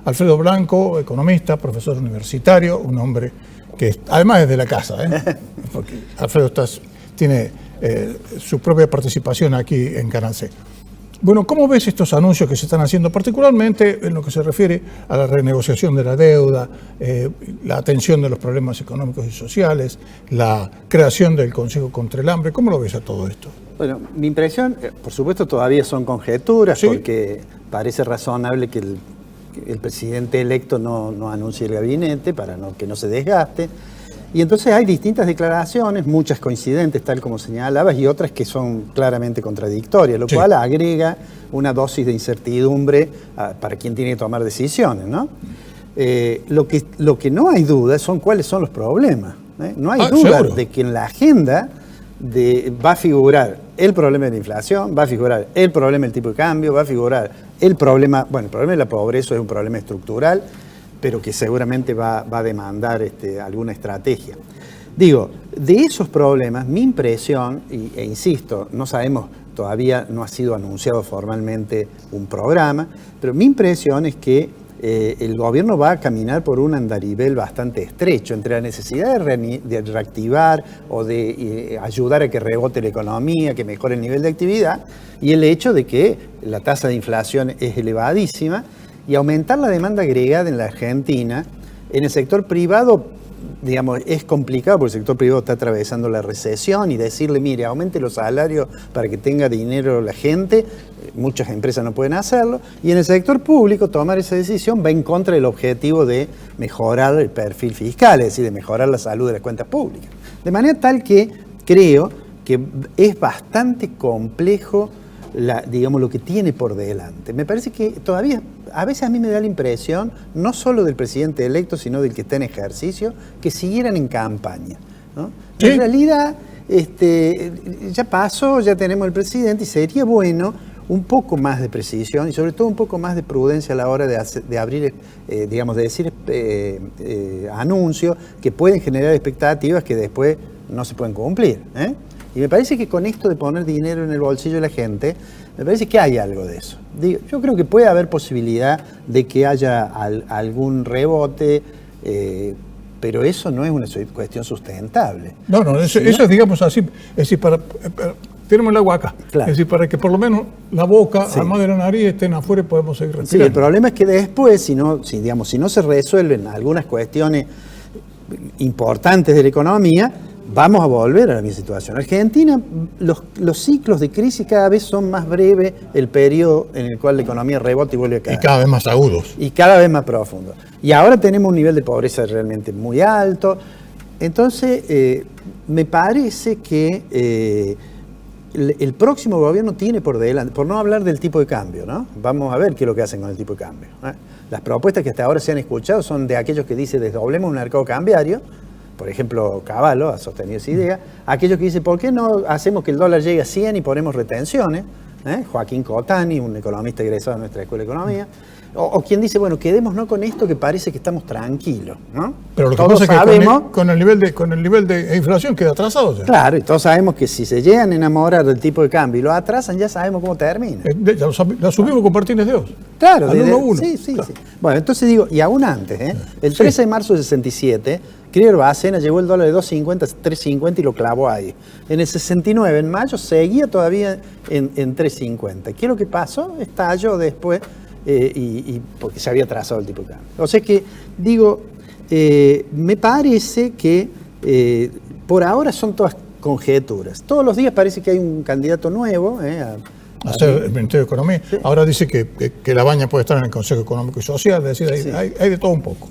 Alfredo Blanco, economista, profesor universitario, un hombre que además es de la casa, porque Alfredo tiene su propia participación aquí en Canal C. Bueno, ¿cómo ves estos anuncios que se están haciendo, particularmente en lo que se refiere a la renegociación de la deuda, la atención de los problemas económicos y sociales, la creación del Consejo contra el Hambre? ¿Cómo lo ves a todo esto? Bueno, mi impresión, por supuesto, todavía son conjeturas, ¿sí? Porque parece razonable que el presidente electo no anuncie el gabinete para que no se desgaste. Y entonces hay distintas declaraciones, muchas coincidentes, tal como señalabas, y otras que son claramente contradictorias, lo sí. cual agrega una dosis de incertidumbre para quien tiene que tomar decisiones, ¿no? Lo que no hay duda son cuáles son los problemas. No hay duda seguro. de que en la agenda va a figurar el problema de la inflación, va a figurar el problema del tipo de cambio, va a figurar el problema de la pobreza, es un problema estructural, pero que seguramente va a demandar alguna estrategia. Digo, de esos problemas, mi impresión, e insisto, no sabemos, todavía no ha sido anunciado formalmente un programa, pero mi impresión es que el gobierno va a caminar por un andarivel bastante estrecho entre la necesidad de reactivar o de ayudar a que rebote la economía, que mejore el nivel de actividad, y el hecho de que la tasa de inflación es elevadísima, y aumentar la demanda agregada en la Argentina. En el sector privado, digamos, es complicado porque el sector privado está atravesando la recesión y decirle, mire, aumente los salarios para que tenga dinero la gente, muchas empresas no pueden hacerlo. Y en el sector público, tomar esa decisión va en contra del objetivo de mejorar el perfil fiscal, es decir, de mejorar la salud de las cuentas públicas. De manera tal que creo que es bastante complejo digamos, lo que tiene por delante. Me parece que todavía, a veces a mí me da la impresión, no solo del presidente electo, sino del que está en ejercicio, que siguieran en campaña, ¿no? ¿Sí? En realidad, ya pasó, ya tenemos el presidente y sería bueno un poco más de precisión y sobre todo un poco más de prudencia a la hora de abrir, digamos, de decir anuncios que pueden generar expectativas que después no se pueden cumplir, Y me parece que con esto de poner dinero en el bolsillo de la gente, me parece que hay algo de eso. Yo creo que puede haber posibilidad de que haya algún rebote, pero eso no es una cuestión sustentable. No, eso es, digamos así, es decir, tenemos el agua acá. Claro. Es decir, para que por lo menos la boca, sí, además de la nariz, estén afuera y podemos seguir respirando. Sí, el problema es que después, si no se resuelven algunas cuestiones importantes de la economía, vamos a volver a la misma situación. En Argentina, los ciclos de crisis cada vez son más breves, el periodo en el cual la economía rebota y vuelve a caer. Y cada vez más agudos. Y cada vez más profundos. Y ahora tenemos un nivel de pobreza realmente muy alto. Entonces, me parece que el próximo gobierno tiene por delante, por no hablar del tipo de cambio, ¿no? Vamos a ver qué es lo que hacen con el tipo de cambio, ¿eh? Las propuestas que hasta ahora se han escuchado son de aquellos que dicen desdoblemos un mercado cambiario. Por ejemplo, Cavallo ha sostenido esa idea. Aquellos que dicen, ¿por qué no hacemos que el dólar llegue a 100 y ponemos retenciones? Joaquín Cotani, un economista egresado de nuestra Escuela de Economía. O quien dice, bueno, quedémonos con esto que parece que estamos tranquilos, ¿no? Pero lo que pasa es que con el nivel de inflación queda atrasado ya. Claro, y todos sabemos que si se llegan a enamorar del tipo de cambio y lo atrasan, ya sabemos cómo termina. La subimos con Martínez de Oz. Claro, al 1-1. Sí, claro. Sí. Bueno, entonces digo, y aún antes, el 13 de marzo del 67, Krier Bacena llevó el dólar de 2.50 a 3.50 y lo clavó ahí. En el 69, en mayo, seguía todavía en 3.50. ¿Qué es lo que pasó? Estalló después, y porque se había trazado el tipo de cambio. O sea que, digo, me parece que por ahora son todas conjeturas. Todos los días parece que hay un candidato nuevo a ser el Ministerio de Economía. Sí. Ahora dice que Labaña puede estar en el Consejo Económico y Social, es decir, sí, hay de todo un poco.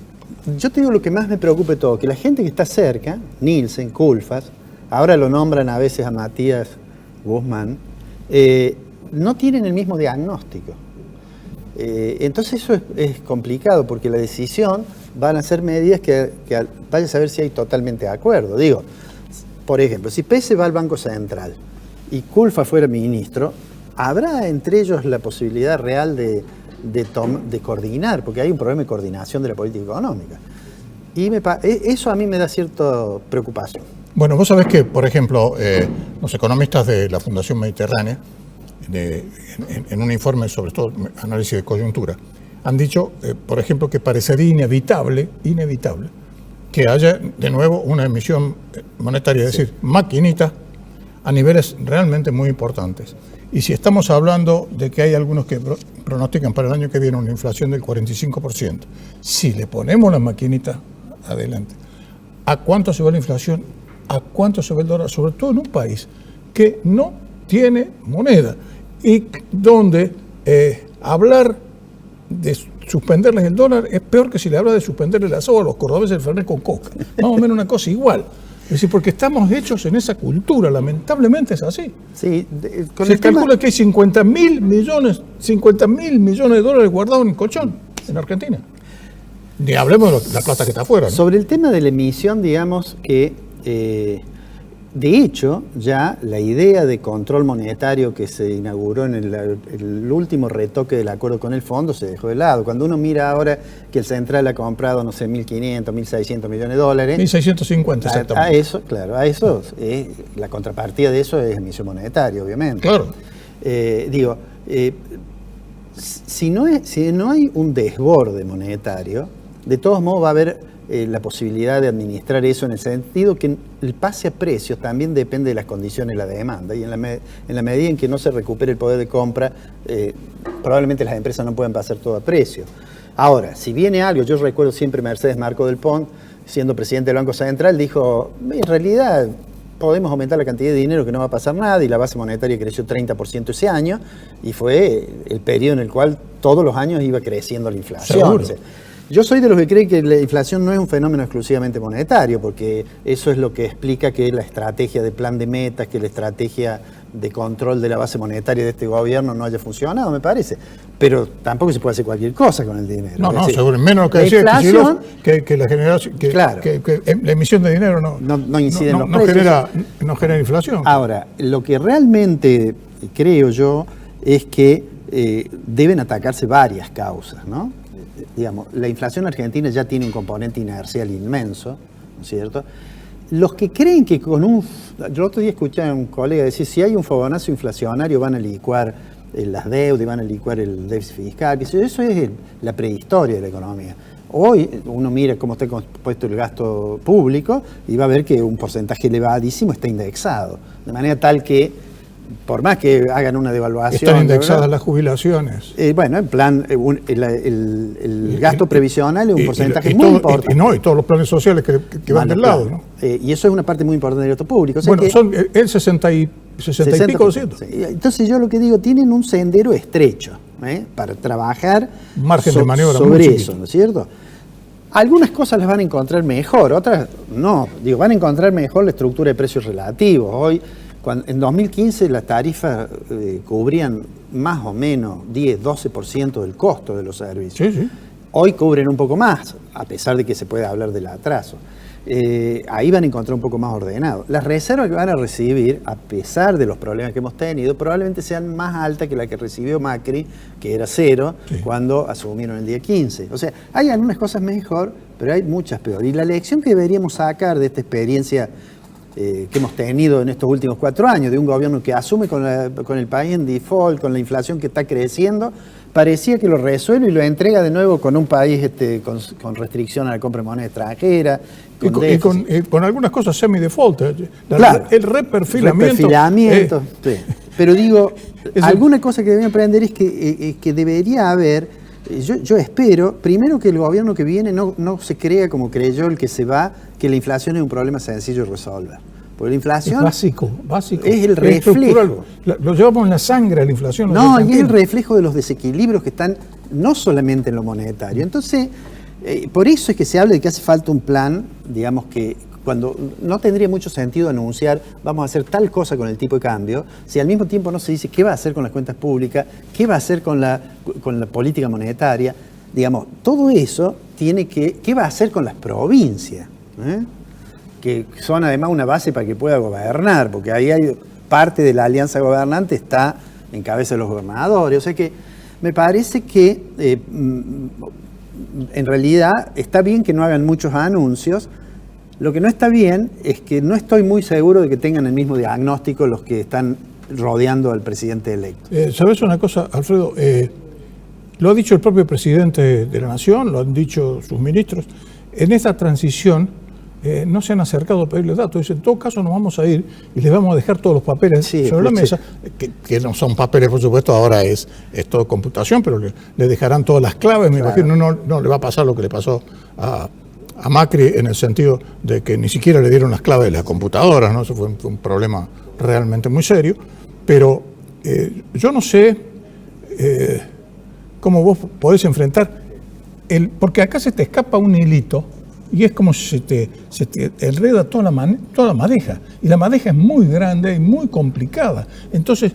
Yo te digo lo que más me preocupa de todo, que la gente que está cerca, Nielsen, Culfas, ahora lo nombran a veces a Matías Guzmán, no tienen el mismo diagnóstico. Entonces eso es complicado porque la decisión van a ser medidas que vaya a saber si hay totalmente de acuerdo. Digo, por ejemplo, si Pese va al Banco Central y Culfas fuera ministro, ¿habrá entre ellos la posibilidad real de coordinar? Porque hay un problema de coordinación de la política económica. Y eso a mí me da cierta preocupación. Bueno, vos sabés que, por ejemplo, los economistas de la Fundación Mediterránea, en un informe sobre todo análisis de coyuntura, han dicho, por ejemplo, que parecería inevitable que haya de nuevo una emisión monetaria, es decir, maquinita a niveles realmente muy importantes. Y si estamos hablando de que hay algunos que pronostican para el año que viene una inflación del 45%, si le ponemos la maquinita adelante, ¿a cuánto se va la inflación? ¿A cuánto se va el dólar? Sobre todo en un país que no tiene moneda y donde hablar de suspenderles el dólar es peor que si le habla de suspenderle el asado a los cordobeses el fernet con coca. Más o menos una cosa igual. Es decir, porque estamos hechos en esa cultura, lamentablemente es así. Sí, se calcula que hay 50.000 millones de dólares guardados en el colchón en Argentina. Ni hablemos de la plata que está afuera, ¿no? Sobre el tema de la emisión, digamos que, de hecho, ya la idea de control monetario que se inauguró en el último retoque del acuerdo con el fondo se dejó de lado. Cuando uno mira ahora que el Central ha comprado, no sé, 1.500, 1.600 millones de dólares. 1.650, exactamente. A eso, claro, la contrapartida de eso es emisión monetaria, obviamente. Claro. Si no hay un desborde monetario, de todos modos va a haber la posibilidad de administrar eso en el sentido que el pase a precios también depende de las condiciones de la demanda y en la medida en que no se recupere el poder de compra, probablemente las empresas no puedan pasar todo a precio. Ahora, si viene algo, yo recuerdo siempre Mercedes Marco del Pont, siendo presidente del Banco Central, dijo, en realidad podemos aumentar la cantidad de dinero que no va a pasar nada, y la base monetaria creció 30% ese año, y fue el periodo en el cual todos los años iba creciendo la inflación. Seguro. O sea, yo soy de los que creen que la inflación no es un fenómeno exclusivamente monetario, porque eso es lo que explica que la estrategia de plan de metas, que la estrategia de control de la base monetaria de este gobierno no haya funcionado, me parece. Pero tampoco se puede hacer cualquier cosa con el dinero. No, seguro. Menos lo que decía inflación, que la generación, claro, que la emisión de dinero no incide en los precios. No genera inflación. Ahora, lo que realmente creo yo es que deben atacarse varias causas, ¿no? Digamos, la inflación argentina ya tiene un componente inercial inmenso, ¿no es cierto? Los que creen que yo el otro día escuché a un colega decir, si hay un fogonazo inflacionario van a licuar las deudas y van a licuar el déficit fiscal, que eso es la prehistoria de la economía. Hoy uno mira cómo está compuesto el gasto público y va a ver que un porcentaje elevadísimo está indexado, de manera tal que por más que hagan una devaluación... Están indexadas las jubilaciones. Bueno, en plan, el gasto previsional es un porcentaje muy importante. Y todos los planes sociales que van del lado, ¿no? Y eso es una parte muy importante del gasto público. O sea bueno, son el 60 y pico por ciento. Entonces yo lo que digo, tienen un sendero estrecho para trabajar margen de maniobra sobre eso, ¿no es cierto? Algunas cosas las van a encontrar mejor, otras no. Van a encontrar mejor la estructura de precios relativos. Hoy, en 2015 las tarifas cubrían más o menos 10-12% del costo de los servicios. Sí. Hoy cubren un poco más, a pesar de que se puede hablar del atraso. Ahí van a encontrar un poco más ordenado. Las reservas que van a recibir, a pesar de los problemas que hemos tenido, probablemente sean más altas que la que recibió Macri, que era 0, cuando asumieron el día 15. O sea, hay algunas cosas mejor, pero hay muchas peor. Y la lección que deberíamos sacar de esta experiencia que hemos tenido en estos últimos 4 años, de un gobierno que asume con el país en default, con la inflación que está creciendo, parecía que lo resuelve y lo entrega de nuevo con un país con restricción a la compra de moneda extranjera. Con algunas cosas semi-default. Claro, el reperfilamiento. Sí. Pero digo, alguna cosa que deben aprender es que debería haber, yo espero, primero que el gobierno que viene no se crea como creyó el que se va, que la inflación es un problema sencillo de resolver. Porque la inflación es básico. Es el reflejo. Lo llevamos en la sangre a la inflación. No, y es el reflejo de los desequilibrios que están no solamente en lo monetario. Entonces, por eso es que se habla de que hace falta un plan, digamos que cuando no tendría mucho sentido anunciar vamos a hacer tal cosa con el tipo de cambio, si al mismo tiempo no se dice qué va a hacer con las cuentas públicas, qué va a hacer con la política monetaria, digamos, todo eso qué va a hacer con las provincias, que son además una base para que pueda gobernar, porque ahí hay parte de la alianza gobernante está en cabeza de los gobernadores. O sea que me parece que en realidad está bien que no hagan muchos anuncios. Lo que no está bien es que no estoy muy seguro de que tengan el mismo diagnóstico los que están rodeando al presidente electo. ¿Sabes una cosa, Alfredo? lo ha dicho el propio presidente de la Nación, lo han dicho sus ministros, en esta transición no se han acercado a pedirles datos. Dicen, en todo caso nos vamos a ir y les vamos a dejar todos los papeles sobre la mesa, que no son papeles, por supuesto, ahora es todo computación, pero le dejarán todas las claves. Me imagino no le va a pasar lo que le pasó a Macri, en el sentido de que ni siquiera le dieron las claves de las computadoras, ¿no? Eso fue un problema realmente muy serio. Pero yo no sé cómo vos podés enfrentar, porque acá se te escapa un hilito y es como si se te enreda toda la madeja. Y la madeja es muy grande y muy complicada. Entonces,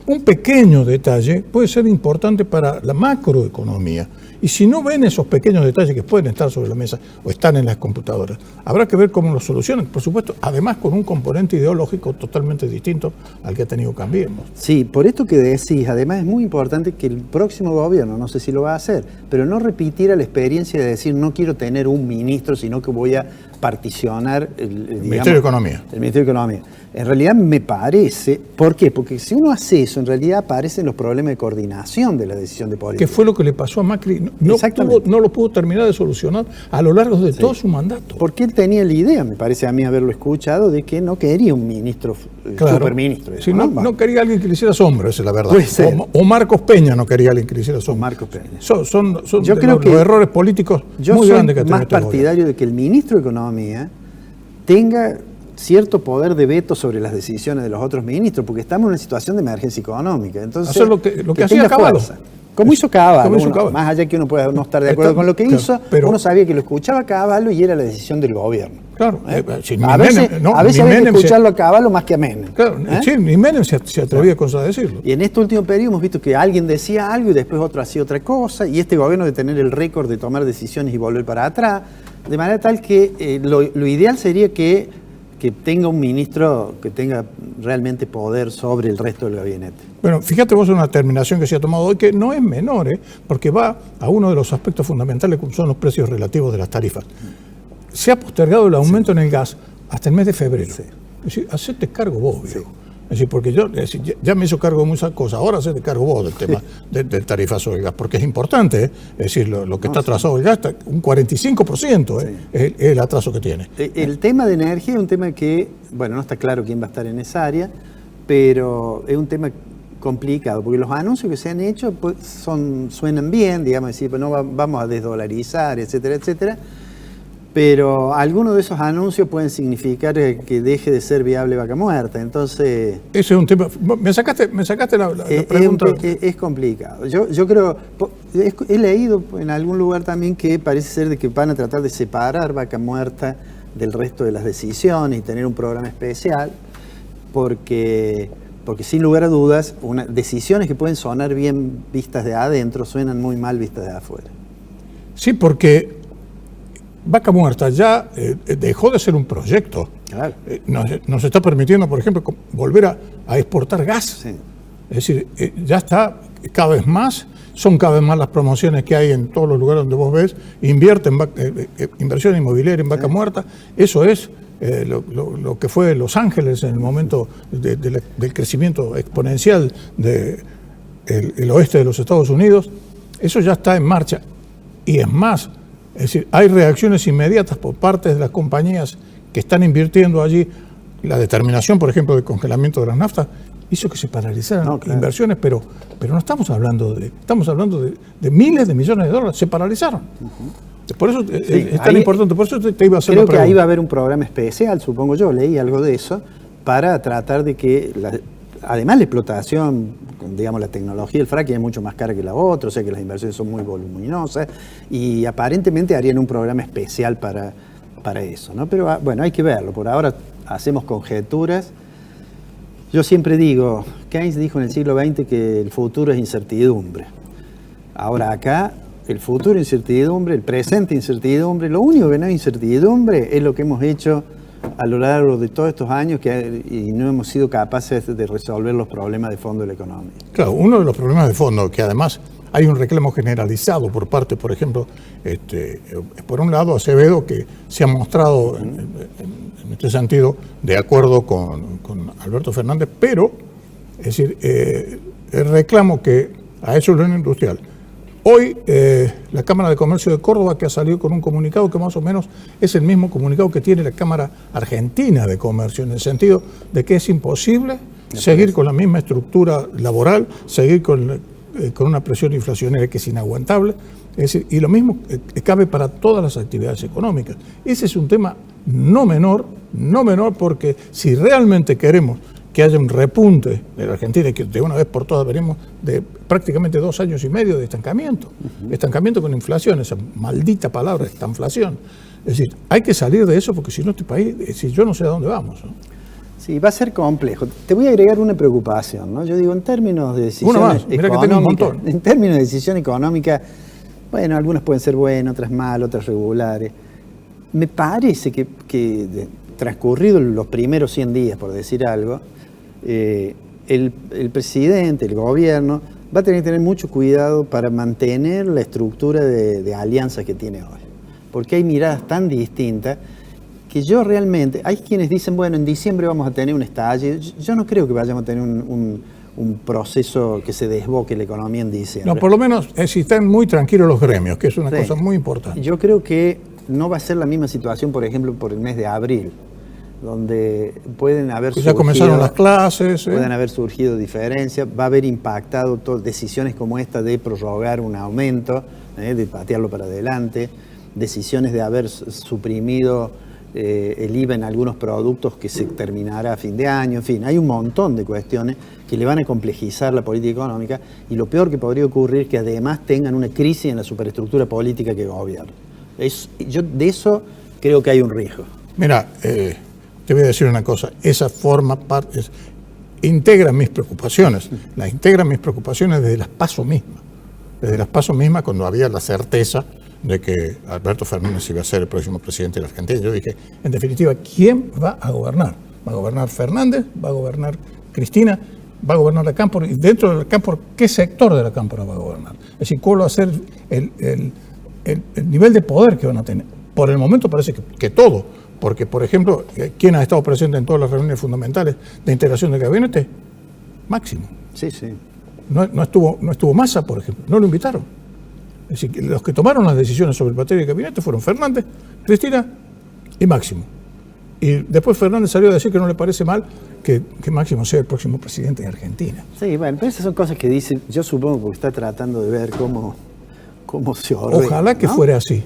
un pequeño detalle puede ser importante para la macroeconomía. Y si no ven esos pequeños detalles que pueden estar sobre la mesa o están en las computadoras, habrá que ver cómo los solucionan. Por supuesto, además con un componente ideológico totalmente distinto al que ha tenido Cambiemos. Sí, por esto que decís, además es muy importante que el próximo gobierno, no sé si lo va a hacer, pero no repitiera la experiencia de decir no quiero tener un ministro, sino que voy a particionar el Ministerio de Economía. El Ministerio de Economía. En realidad me parece, ¿por qué? Porque si uno hace eso, en realidad aparecen los problemas de coordinación de la decisión de política. ¿Qué fue lo que le pasó a Macri? No lo pudo terminar de solucionar a lo largo de todo su mandato. Porque él tenía la idea, me parece a mí haberlo escuchado, de que no quería un ministro, superministro. Sí, no quería alguien que le hiciera sombra, esa es la verdad. O Marcos Peña no quería alguien que le hiciera sombra. Marcos Peña. Son yo creo que los errores políticos muy grandes que ha tenido. Yo soy más partidario de que el ministro de Economía tenga cierto poder de veto sobre las decisiones de los otros ministros, porque estamos en una situación de emergencia económica. Entonces, hacer lo que hacía Cavallo. Como hizo Cavallo, más allá que uno pueda no estar de acuerdo con lo que hizo, pero uno sabía que lo escuchaba Cavallo y era la decisión del gobierno. Claro, a veces había que escucharlo a Cavallo más que a Menem. Claro, sí, ni Menem se atrevía a decirlo. Y en este último periodo hemos visto que alguien decía algo y después otro hacía otra cosa, y este gobierno de tener el récord de tomar decisiones y volver para atrás, de manera tal que lo ideal sería que tenga un ministro que tenga realmente poder sobre el resto del gabinete. Bueno, fíjate vos en una determinación que se ha tomado hoy que no es menor, porque va a uno de los aspectos fundamentales como son los precios relativos de las tarifas. Se ha postergado el aumento en el gas hasta el mes de febrero. Sí. Es decir, hacete cargo vos, viejo. Es decir, porque ya me hizo cargo de muchas cosas, ahora hacete cargo vos del tema del tarifazo del gas, porque es importante, es decir, lo que está atrasado el gas, un 45% es el atraso que tiene. El tema de energía es un tema que, bueno, no está claro quién va a estar en esa área, pero es un tema complicado, porque los anuncios que se han hecho pues, suenan bien, digamos, decir, pues no vamos a desdolarizar, etcétera, etcétera. Pero algunos de esos anuncios pueden significar que deje de ser viable Vaca Muerta. Entonces... Ese es un tema... Me sacaste la pregunta. Es complicado. Yo creo... He leído en algún lugar también que parece ser de que van a tratar de separar Vaca Muerta del resto de las decisiones y tener un programa especial, porque sin lugar a dudas, decisiones que pueden sonar bien vistas de adentro suenan muy mal vistas de afuera. Sí, porque Vaca Muerta ya dejó de ser un proyecto. Claro. Nos está permitiendo, por ejemplo, volver a exportar gas. Sí. Es decir, ya está cada vez más, son cada vez más las promociones que hay en todos los lugares donde vos ves, inversión inmobiliaria en Vaca Muerta. Eso es lo que fue Los Ángeles en el momento del crecimiento exponencial del oeste de los Estados Unidos. Eso ya está en marcha. Y es más, es decir, hay reacciones inmediatas por parte de las compañías que están invirtiendo allí. La determinación, por ejemplo, del congelamiento de las naftas hizo que se paralizaran inversiones, pero no estamos hablando de miles de millones de dólares, se paralizaron. Por eso es tan importante, por eso te iba a hacer la pregunta. Creo que ahí va a haber un programa especial, supongo yo, leí algo de eso, para tratar de que, además la explotación, digamos la tecnología, el fracking es mucho más cara que la otra, o sea que las inversiones son muy voluminosas, y aparentemente harían un programa especial para eso, ¿no? Pero bueno, hay que verlo, por ahora hacemos conjeturas. Yo siempre digo, Keynes dijo en el siglo XX que el futuro es incertidumbre. Ahora acá, el futuro incertidumbre, el presente incertidumbre, lo único que no es incertidumbre es lo que hemos hecho a lo largo de todos estos años y no hemos sido capaces de resolver los problemas de fondo de la economía. Claro, uno de los problemas de fondo, que además hay un reclamo generalizado por parte, por ejemplo, por un lado Acevedo, que se ha mostrado en este sentido de acuerdo con Alberto Fernández, pero, es decir, el reclamo que ha hecho la Unión Industrial Hoy la Cámara de Comercio de Córdoba, que ha salido con un comunicado que más o menos es el mismo comunicado que tiene la Cámara Argentina de Comercio, en el sentido de que es imposible seguir con la misma estructura laboral, seguir con una presión inflacionaria que es inaguantable. Es decir, y lo mismo cabe para todas las actividades económicas. Ese es un tema no menor, porque si realmente queremos que haya un repunte de la Argentina y que de una vez por todas veremos de prácticamente 2 años y medio de estancamiento, estancamiento con inflación, esa maldita palabra, estanflación. Es decir, hay que salir de eso porque si no este país, si yo no sé a dónde vamos, ¿no? Sí, va a ser complejo. Te voy a agregar una preocupación, ¿no? Yo digo, en términos de decisiones económicas, en términos de decisión económica, bueno, algunas pueden ser buenas, otras mal, otras regulares. Me parece que transcurridos los primeros 100 días, por decir algo, el presidente, el gobierno, va a tener que tener mucho cuidado para mantener la estructura de alianzas que tiene hoy. Porque hay miradas tan distintas que yo realmente, hay quienes dicen, bueno, en diciembre vamos a tener un estallido. Yo no creo que vayamos a tener un proceso que se desboque la economía en diciembre. No, por lo menos si están muy tranquilos los gremios, que es una cosa muy importante. Yo creo que no va a ser la misma situación, por ejemplo, por el mes de abril, donde pueden haber surgido, ya comenzaron las clases. Pueden haber surgido diferencias, va a haber impactado decisiones como esta de prorrogar un aumento, de patearlo para adelante, decisiones de haber suprimido el IVA en algunos productos que se terminará a fin de año. En fin, hay un montón de cuestiones que le van a complejizar la política económica, y lo peor que podría ocurrir es que además tengan una crisis en la superestructura política que gobierna. Yo de eso creo que hay un riesgo. Mira, te voy a decir una cosa, esa forma parte, integra mis preocupaciones, las integran mis preocupaciones desde las PASO mismas, cuando había la certeza de que Alberto Fernández iba a ser el próximo presidente de la Argentina. Yo dije, en definitiva, ¿quién va a gobernar? ¿Va a gobernar Fernández? ¿Va a gobernar Cristina? ¿Va a gobernar la Cámpora? Y dentro de la Cámpora, ¿qué sector de la Cámpora va a gobernar? Es decir, ¿cuál va a ser el nivel de poder que van a tener? Por el momento parece que todo, porque, por ejemplo, ¿quién ha estado presente en todas las reuniones fundamentales de integración del gabinete? Máximo. Sí, sí. No estuvo Massa, por ejemplo, no lo invitaron. Es decir, que los que tomaron las decisiones sobre el materia de gabinete fueron Fernández, Cristina y Máximo. Y después Fernández salió a decir que no le parece mal que Máximo sea el próximo presidente de Argentina. Sí, bueno, pero esas son cosas que dice, yo supongo, porque está tratando de ver cómo se ordena. Ojalá que fuera así.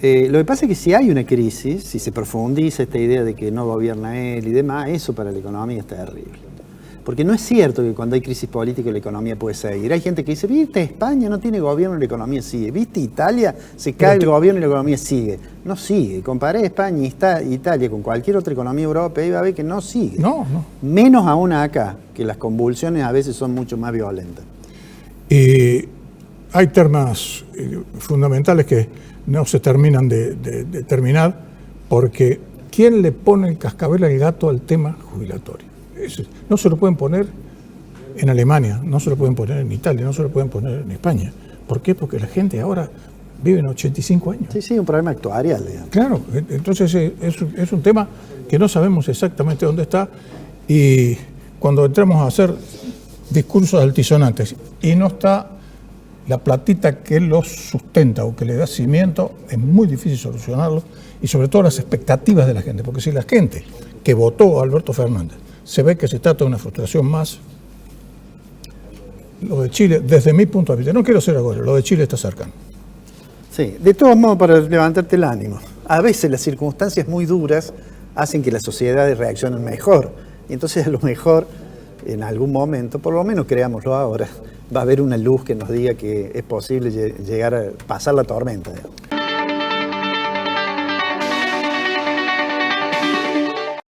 Lo que pasa es que si hay una crisis, si se profundiza esta idea de que no gobierna él y demás, eso para la economía es terrible. Porque no es cierto que cuando hay crisis política la economía puede seguir. Hay gente que dice, viste, España no tiene gobierno y la economía sigue. Viste, Italia se cae el gobierno y la economía sigue. No sigue. Comparé España y Italia con cualquier otra economía europea y va a ver que no sigue. No. Menos aún acá, que las convulsiones a veces son mucho más violentas. Y hay temas fundamentales que no se terminan de terminar, porque ¿quién le pone el cascabel al gato al tema jubilatorio? No se lo pueden poner en Alemania, no se lo pueden poner en Italia, no se lo pueden poner en España. ¿Por qué? Porque la gente ahora vive en 85 años. Sí, un problema actuarial, digamos. Claro, entonces es un tema que no sabemos exactamente dónde está, y cuando entramos a hacer discursos altisonantes y no está la platita que los sustenta o que le da cimiento, es muy difícil solucionarlo, y sobre todo las expectativas de la gente, porque si la gente que votó a Alberto Fernández se ve que se trata de una frustración más, lo de Chile, desde mi punto de vista, no quiero ser agora, lo de Chile está cercano. Sí, de todos modos, para levantarte el ánimo, a veces las circunstancias muy duras hacen que las sociedades reaccionen mejor, y entonces a lo mejor en algún momento, por lo menos creámoslo ahora, va a haber una luz que nos diga que es posible llegar a pasar la tormenta, digamos.